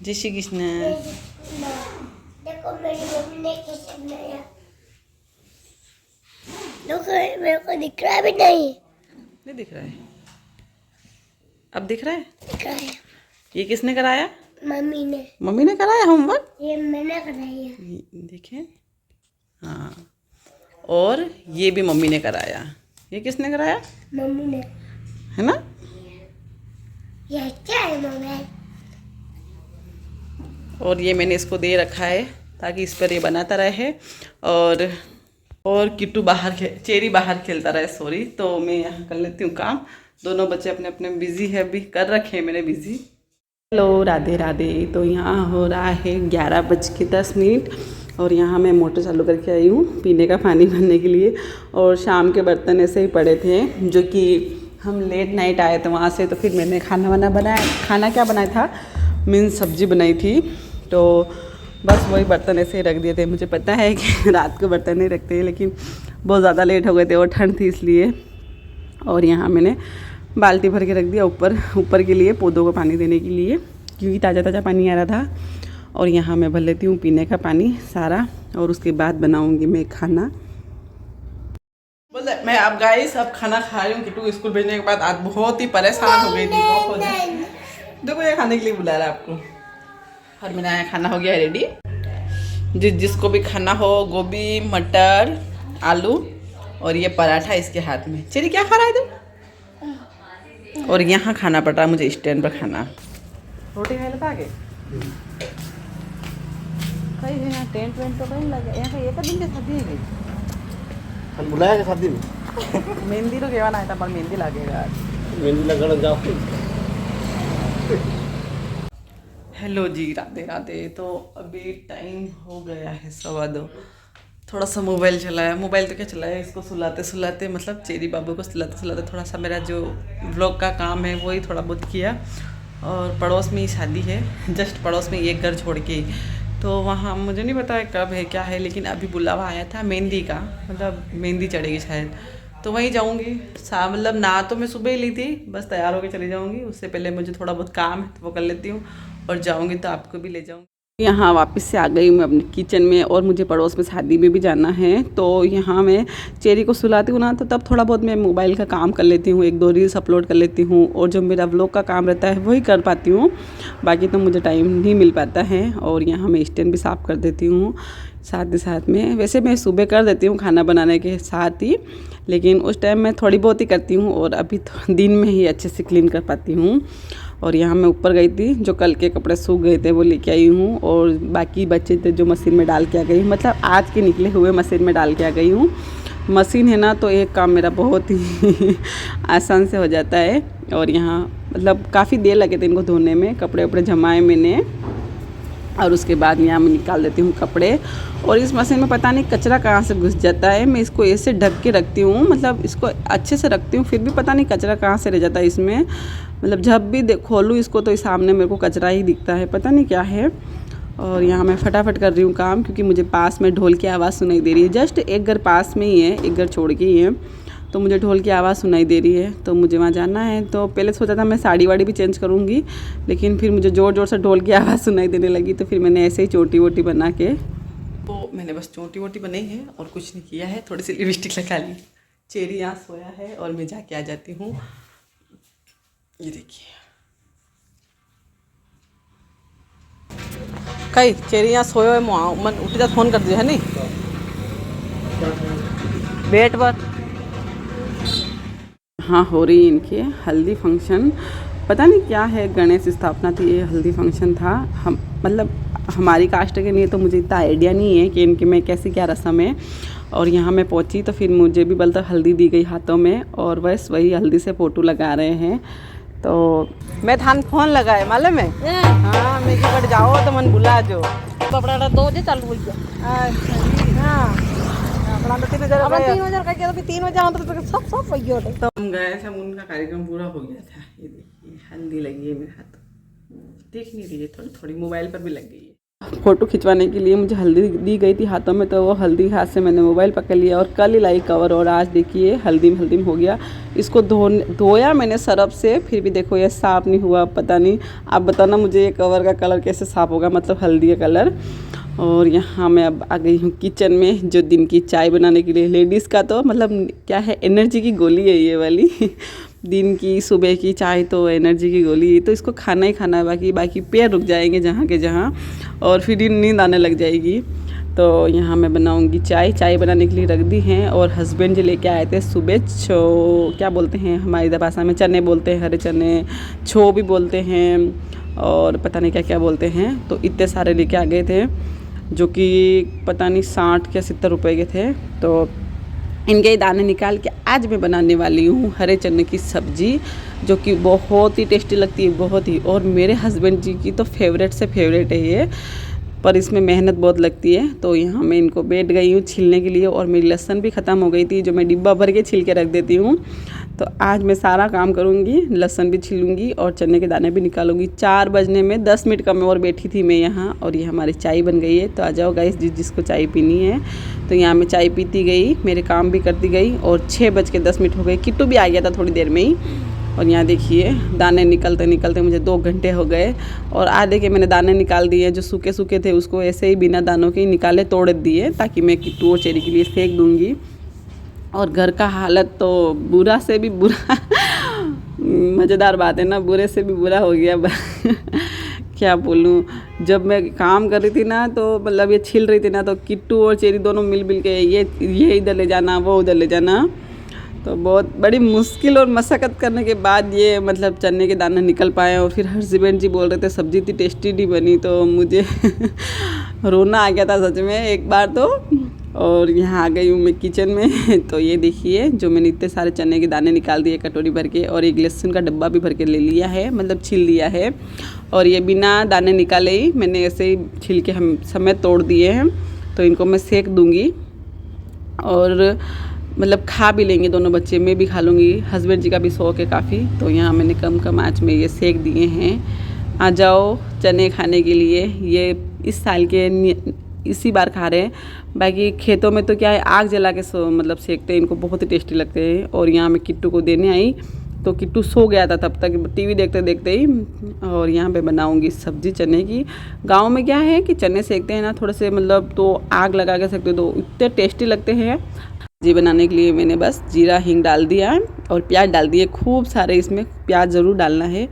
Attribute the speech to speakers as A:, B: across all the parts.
A: जय श्री कृष्ण।
B: देखो मेरी मम्मी ने कैसे बनाया। देखो मेरे को दिख रहा भी नहीं।
A: नहीं दिख रहा है, अब दिख रहा है।
B: दिख रहा है।
A: ये किसने कराया?
B: मम्मी ने।
A: मम्मी ने कराया होमवर्क।
B: ये मैंने कराया।
A: देखें, हाँ, और ये भी मम्मी ने कराया। ये किसने कराया?
B: मम्मी ने।
A: है ना।
B: ये अच्छा है मम्मी।
A: और ये मैंने इसको दे रखा है ताकि इस पर ये बनाता रहे। और किट्टू चेरी बाहर खेलता रहे, सॉरी। तो मैं यहाँ कर लेती हूँ काम। दोनों बच्चे अपने अपने बिजी है, अभी कर रखे हैं मैंने बिजी। हेलो, राधे राधे। तो यहाँ हो रहा है 11:10 और यहाँ मैं मोटर चालू करके आई हूँ पीने का पानी भरने के लिए। और शाम के बर्तन ऐसे ही पड़े थे, जो कि हम लेट नाइट आए थे वहाँ से। तो फिर मैंने खाना बनाया। खाना क्या बनाया था, मीन्स सब्जी बनाई थी। तो बस वही बर्तन ऐसे ही रख दिए थे। मुझे पता है कि रात को बर्तन नहीं रखते, लेकिन बहुत ज़्यादा लेट हो गए थे और ठंड थी इसलिए। और यहाँ मैंने बाल्टी भर के रख दिया ऊपर के लिए, पौधों को पानी देने के लिए, क्योंकि ताज़ा ताज़ा पानी आ रहा था। और यहाँ मैं भर लेती हूँ पीने का पानी सारा, और उसके बाद बनाऊँगी मैं खाना। बोले मैं अब गाइस अब खाना खा रही हूँ। किट्टू स्कूल भेजने के बाद आज बहुत ही परेशान हो गई थी, बहुत। देखो ये खाने के लिए बुला रहा है आपको। और मेरा खाना हो गया है रेडी। जिसको भी खाना हो, गोभी, मटर, आलू और ये पराठा इसके हाथ में। चलिए, क्या खा रहा है तू? और यहाँ खाना पड़ रहा है मुझे स्टैंड पर खाना। रोटी खाए लगा आगे कहीं है यहाँ टेंट वेंट तो कहीं लगे यहाँ एक दिन के शादी है
C: हम बुलाया शादी में
A: मेहंदी तो केवा नहीं था, पर मेहंदी लगेगा आज।
C: मेहंदी लगाना जाओ।
A: हेलो जी, राधे राधे। तो अभी टाइम हो गया है 2:15। थोड़ा सा मोबाइल चलाया। मोबाइल तो क्या चलाया, इसको सुलाते सुलाते, मतलब चेरी बाबू को सुलाते सुलाते थोड़ा सा मेरा जो व्लॉग का काम है वही थोड़ा बहुत किया। और पड़ोस में ही शादी है, जस्ट पड़ोस में एक घर छोड़ के। तो वहाँ मुझे नहीं पता है कब है क्या है, लेकिन अभी बुलावा आया था मेहंदी का, मतलब मेहंदी चढ़ेगी शायद। तो वहीं जाऊँगी। मतलब ना तो मैं सुबह ही ली थी, बस तैयार होकर चली जाऊँगी। उससे पहले मुझे थोड़ा बहुत काम है तो वो कर लेती हूँ, और जाऊँगी तो आपको भी ले जाऊँगी। यहाँ वापस से आ गई मैं अपने किचन में, और मुझे पड़ोस में शादी में भी जाना है। तो यहाँ मैं चेरी को सुलाती हूँ ना, तो तब थोड़ा बहुत मैं मोबाइल का काम कर लेती हूँ, 1-2 रील्स अपलोड कर लेती हूँ, और जो मेरा व्लॉग का काम रहता है वही कर पाती हूँ। बाकी तो मुझे टाइम नहीं मिल पाता है। और यहाँ मैं स्टैंड भी साफ़ कर देती हूँ साथ ही साथ में। वैसे मैं सुबह कर देती हूँ खाना बनाने के साथ ही, लेकिन उस टाइम मैं थोड़ी बहुत ही करती हूँ, और अभी तो दिन में ही अच्छे से क्लीन कर पाती हूँ। और यहाँ मैं ऊपर गई थी, जो कल के कपड़े सूख गए थे वो लेके आई हूँ, और बाकी बचे थे जो मशीन में डाल के आ गई, मतलब आज के निकले हुए मशीन में डाल के आ गई हूँ। मशीन है ना, तो एक काम मेरा बहुत ही आसान से हो जाता है। और यहाँ मतलब काफ़ी देर लगे थे इनको धोने में, कपड़े वपड़े जमाए मैंने, और उसके बाद यहाँ मैं निकाल देती हूँ कपड़े। और इस मशीन में पता नहीं कचरा कहाँ से घुस जाता है। मैं इसको ऐसे ढक के रखती हूँ, मतलब इसको अच्छे से रखती हूँ, फिर भी पता नहीं कचरा कहाँ से रह जाता है इसमें। मतलब जब भी खोलूँ इसको तो सामने मेरे को कचरा ही दिखता है, पता नहीं क्या है। और यहाँ मैं फटाफट कर रही हूँ काम, क्योंकि मुझे पास में ढोल की आवाज़ सुनाई दे रही है। जस्ट एक घर पास में ही है, एक घर छोड़ के ही है, तो मुझे ढोल की आवाज़ सुनाई दे रही है, तो मुझे वहाँ जाना है। तो पहले सोचा था मैं साड़ी वाड़ी भी चेंज करूँगी, लेकिन फिर मुझे ज़ोर ज़ोर से ढोल की आवाज़ सुनाई देने लगी, तो फिर मैंने ऐसे ही चोटी वोटी बना के, तो मैंने बस चोटी वोटी बनाई है और कुछ नहीं किया है। थोड़ी सी लिपस्टिक लगा ली। चेरी यहाँ सोया है और मैं जाके आ जाती हूँ। ये देखिए, कई चेरी यहाँ सोए हुए मन उठ जा, फोन कर दिया है नहीं बेट पर। हाँ, हो रही है इनके हल्दी फंक्शन, पता नहीं क्या है, गणेश स्थापना थी, ये हल्दी फंक्शन था। हम मतलब हमारी कास्ट के लिए तो मुझे इतना आइडिया नहीं है कि इनके में कैसी क्या रस्म है। और यहाँ मैं पहुँची तो फिर मुझे भी बल्कि हल्दी दी गई हाथों में, और बस वही हल्दी से फ़ोटो लगा रहे हैं। तो मैं थान फोन लगाए मालूम है। हाँ, मैं कि बट जाओ तो मन बुला जो कपड़ा 2 बजे चालू हो गया। हाँ, अपना तो 3,000 का किया, तो 3 बजे हम तो सब हो गया। तो हम गए थे, उनका कार्यक्रम पूरा हो गया था। ये देखिए हल्दी लगी है मेरे हाथ, देख नहीं रही है, थोड़ी थोड़ी मोबाइल पर भी लग गई है। फ़ोटो खिंचवाने के लिए मुझे हल्दी दी गई थी हाथों में, तो वो हल्दी हाथ से मैंने मोबाइल पकड़ लिया और कल ही लाई कवर, और आज देखिए हल्दी में हो गया। इसको धोया मैंने सरफ से, फिर भी देखो ये साफ़ नहीं हुआ। पता नहीं, आप बताना मुझे ये कवर का कलर कैसे साफ़ होगा, मतलब हल्दी का कलर। और यहाँ मैं अब आ गई हूँ किचन में, जो दिन की चाय बनाने के लिए। लेडीज़ का तो मतलब क्या है, एनर्जी की गोली है ये वाली दिन की सुबह की चाय तो एनर्जी की गोली है, तो इसको खाना ही खाना है। बाकी पैर रुक जाएंगे जहाँ के जहाँ, और फिर नींद आने लग जाएगी। तो यहाँ मैं बनाऊँगी चाय बनाने के लिए रख दी हैं। और हस्बैंड जी लेके आए थे सुबह क्या बोलते हैं हमारी इधर भाषा में, चने बोलते हैं, हरे चने, छो भी बोलते हैं, और पता नहीं क्या क्या बोलते हैं। तो इतने सारे लेके आ गए थे, जो कि पता नहीं 60 या 70 रुपए के थे। तो इनके दाने निकाल के आज मैं बनाने वाली हूँ हरे चने की सब्ज़ी, जो कि बहुत ही टेस्टी लगती है, बहुत ही। और मेरे हस्बैंड जी की तो फेवरेट से फेवरेट है ये, पर इसमें मेहनत बहुत लगती है। तो यहाँ मैं इनको बैठ गई हूँ छीलने के लिए, और मेरी लहसुन भी ख़त्म हो गई थी, जो मैं डिब्बा भर के छील के रख देती हूँ। तो आज मैं सारा काम करूँगी, लहसुन भी छीलूँगी और चने के दाने भी निकालूंगी। 4 बजने में 10 मिनट कम और बैठी थी मैं यहाँ, और ये हमारी चाय बन गई है। तो आ जाओ गाइस, जिसको चाय पीनी है। तो यहाँ मैं चाय पीती गई, मेरे काम भी करती गई, और 6:10 हो गए। किट्टू भी आ गया था थोड़ी देर में ही। और यहाँ देखिए दाने निकलते निकलते मुझे 2 घंटे हो गए, और आधे के मैंने दाने निकाल दिए। जो सूखे सूखे थे उसको ऐसे ही बिना दानों के निकाले तोड़ दिए, ताकि मैं किट्टू और चेरी के लिए सेक दूँगी। और घर का हालत तो बुरा से भी बुरा मज़ेदार बात है ना, बुरे से भी बुरा हो गया क्या बोलूँ। जब मैं काम कर रही थी ना, तो मतलब ये छिल रही थी ना, तो किट्टू और चेरी दोनों मिल के ये इधर ले जाना, वो उधर ले जाना। तो बहुत बड़ी मुश्किल और मशक्क़त करने के बाद ये मतलब चने के दाने निकल पाए। और फिर हस्बैंड जी बोल रहे थे सब्ज़ी इतनी टेस्टी नहीं बनी, तो मुझे रोना आ गया था सच में एक बार तो। और यहाँ आ गई हूँ मैं किचन में। तो ये देखिए, जो मैंने इतने सारे चने के दाने निकाल दिए कटोरी भर के, और एक लहसुन का डब्बा भी भर के ले लिया है, मतलब छील लिया है। और ये बिना दाने निकाले ही मैंने ऐसे ही छील के हम समेत तोड़ दिए हैं। तो इनको मैं सेक दूँगी, और मतलब खा भी लेंगे दोनों बच्चे, मैं भी खा लूँगी, हस्बैंड जी का भी शौक़ है काफ़ी। तो यहाँ मैंने कम आँच में ये सेक दिए हैं। आ जाओ चने खाने के लिए। ये इस साल के इसी बार खा रहे हैं। बाकी खेतों में तो क्या है, आग जला के मतलब सेकते हैं, इनको बहुत ही टेस्टी लगते हैं। और यहाँ मैं किट्टू को देने आई, तो किट्टू सो गया था तब तक, टीवी देखते देखते ही। और यहाँ पे बनाऊँगी सब्ज़ी चने की। गांव में क्या है कि चने सेकते हैं ना थोड़े से, मतलब तो आग लगा के सेकते, तो इतने टेस्टी लगते हैं। जी बनाने के लिए मैंने बस जीरा हींग डाल दिया है, और प्याज डाल दिए खूब सारे, इसमें प्याज ज़रूर डालना है।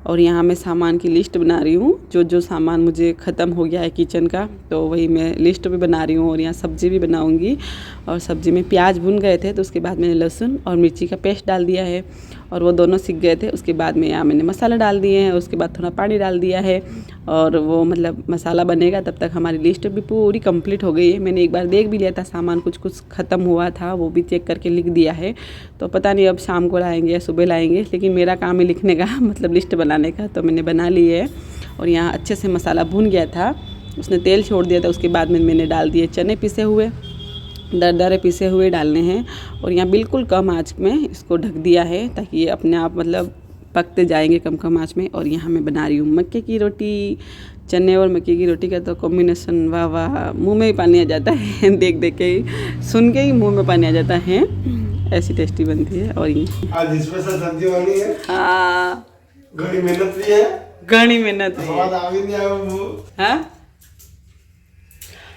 A: और यहाँ मैं सामान की लिस्ट बना रही हूँ, जो सामान मुझे ख़त्म हो गया है किचन का, तो वही मैं लिस्ट भी बना रही हूँ। और यहाँ सब्ज़ी भी बनाऊँगी। और सब्ज़ी में प्याज भुन गए थे, तो उसके बाद मैंने लहसुन और मिर्ची का पेस्ट डाल दिया है, और वो दोनों सीख गए थे। उसके बाद में यहाँ मैंने मसाला डाल दिए हैं, उसके बाद थोड़ा पानी डाल दिया है। और वो मतलब मसाला बनेगा तब तक हमारी लिस्ट भी पूरी कंप्लीट हो गई है। मैंने एक बार देख भी लिया था, सामान कुछ ख़त्म हुआ था, वो भी चेक करके लिख दिया है। तो पता नहीं अब शाम को लाएंगे या सुबह लाएंगे, लेकिन मेरा काम है लिखने का, मतलब लिस्ट बनाने का। तो मैंने बना ली है। और यहाँ अच्छे से मसाला भून गया था, उसने तेल छोड़ दिया था। उसके बाद में मैंने डाल दिए चने पिसे हुए, दरदरे पिसे हुए डालने हैं। और यहाँ बिल्कुल कम आंच में इसको ढक दिया है, ताकि ये अपने आप मतलब पकते जाएंगे कम आंच में। और यहाँ मैं बना रही हूँ मक्के की रोटी। चने और मक्के की रोटी का तो कॉम्बिनेशन वाह वाह, मुंह में ही पानी आ जाता है देख के ही, सुन के ही मुंह में पानी आ जाता है, ऐसी टेस्टी बनती है। और ये
C: आज स्पेशल सब्जी बनी है।
A: हाँ,
C: घनी मेहनत भी है,
A: घनी मेहनत है।
C: स्वाद आ भी नहीं आया वो।
A: हाँ,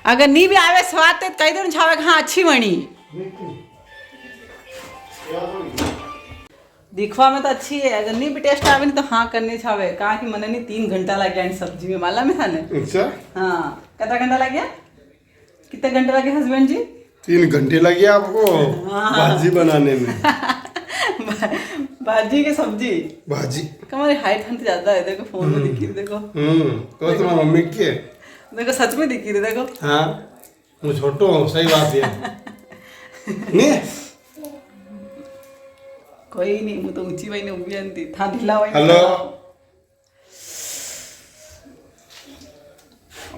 A: अगर नहीं भी आवे स्वाद तो कई दिन छावे हाँ अच्छी बनी, दिखवा में तो अच्छी है। अगर नहीं भी टेस्ट आवे नहीं तो हाँ करनी छावे। कहा कि मैंने नहीं 3 घंटा लग गया इन सब्जी में, माला में खाने।
C: अच्छा,
A: हाँ, कितना घंटा लग गया? कितने घंटे लगे हस्बैंड जी?
C: 3 घंटे लगे आपको भाजी बनाने में।
A: भाजी की सब्जी,
C: भाजी
A: हमारी हाइट हंट ज्यादा है, देखो फोन में दिखी थी, देखो।
C: तो तुम्हारी मम्मी की है,
A: देखो सच में दिखी थी, देखो।
C: हाँ मैं छोटो हूँ, सही बात है। नहीं
A: कोई नहीं, मैं तो ऊंची भाई ने उगी आती था, ढीला भाई।
C: हेलो,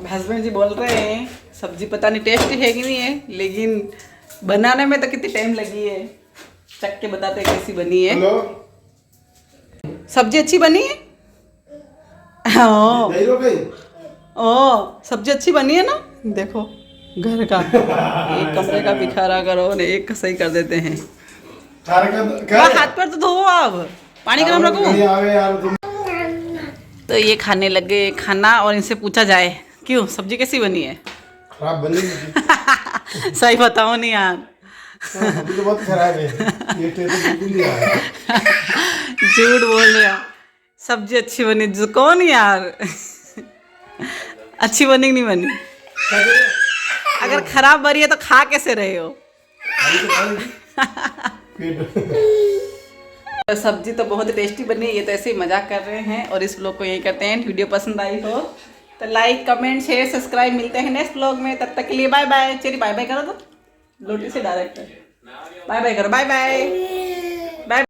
A: हस्बैंड जी बोल रहे हैं सब्जी पता नहीं टेस्टी है कि नहीं है, लेकिन बनाने में तो कितनी टाइम लगी है। चख के बताते हैं कैसी बनी है।
C: हेलो,
A: सब्जी अच्छी बनी है? हाँ,
C: नहीं हो गई?
A: ओ सब्जी अच्छी बनी है ना? देखो घर का एक कमरे का बिखारा करो और एक का सही कर देते हैं। हाथ पर तो धो अब, पानी गरम रखो। तो ये खाने लगे खाना और इनसे पूछा जाए क्यों सब्जी कैसी बनी है?
C: खराब बनी।
A: सही बताओ नहीं यार।
C: अभी तो बहुत खराब है, ये तो बिल्कुल नहीं आ रहा।
A: झूठ बोल रहा, सब्जी अच्छी बनी कौन यार? अच्छी बनी कि नहीं बनी? अगर खराब बनी है तो खा कैसे रहे हो? सब्जी तो बहुत टेस्टी बनी, ये तो ऐसे ही मजाक कर रहे हैं और इस व्लॉग को यही करते हैं। वीडियो पसंद आई हो तो लाइक कमेंट शेयर सब्सक्राइब। मिलते हैं नेक्स्ट व्लॉग में, तब तक के लिए बाय बाय। चलिए बाय बाय करो तो लोटी से डायरेक्ट बाय बाय करो, बाय बाय।